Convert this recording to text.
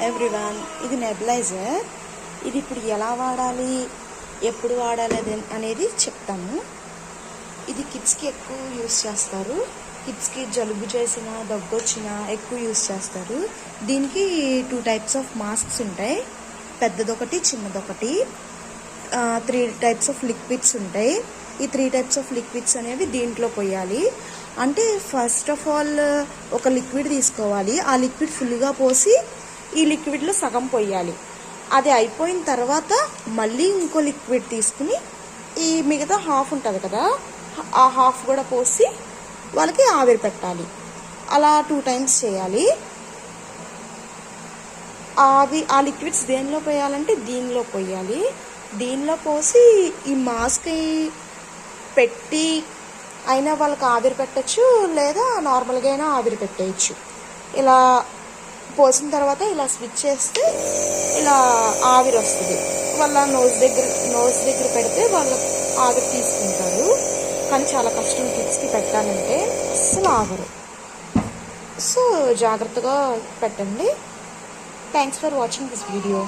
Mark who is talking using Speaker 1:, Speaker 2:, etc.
Speaker 1: Everyone, ఇది nebuliser. ఇది ఇప్పుడు ఎలా వాడాలి, ఎప్పుడు వాడాలి అనేది చెప్తాను. ఇది కిడ్స్కి ఎక్కువ యూస్ చేస్తారు. కిడ్స్కి జలుబు చేసినా దగ్గు వచ్చినా ఎక్కువ యూస్ చేస్తారు. దీనికి 2 టైప్స్ ఆఫ్ మాస్క్స్ ఉంటాయి, పెద్దదొకటి చిన్నదొకటి. 3 టైప్స్ ఆఫ్ లిక్విడ్స్ ఉంటాయి. ఈ 3 టైప్స్ ఆఫ్ లిక్విడ్స్ అనేవి దీంట్లో పోయాలి. అంటే ఫస్ట్ ఆఫ్ ఆల్ ఒక లిక్విడ్ తీసుకోవాలి. ఆ లిక్విడ్ ఫుల్గా పోసి ఈ లిక్విడ్లో సగం పోయాలి. అది అయిపోయిన తర్వాత మళ్ళీ ఇంకో లిక్విడ్ తీసుకుని ఈ మిగతా హాఫ్ ఉంటుంది కదా, ఆ హాఫ్ కూడా పోసి వాళ్ళకి ఆవిరి పెట్టాలి. అలా 2 టైమ్స్ చేయాలి. ఆ లిక్విడ్స్ దేనిలో పోయాలంటే దీనిలో పోయాలి. దీనిలో పోసి ఈ మాస్క్ పెట్టి అయినా వాళ్ళకి ఆవిరి పెట్టచ్చు, లేదా నార్మల్గా అయినా ఆవిరి పెట్టేయచ్చు. ఇలా పోసిన తర్వాత ఇలా స్విచ్ చేస్తే ఇలా ఆవిరి వస్తుంది. వాళ్ళ నోస్ దగ్గర పెడితే వాళ్ళ ఆవిరి తీసుకుంటారు. కానీ చాలా కష్టం కిడ్స్కి పెట్టాలంటే, అస్సలు ఆగరు. సో జాగ్రత్తగా పెట్టండి. Thanks for watching this video.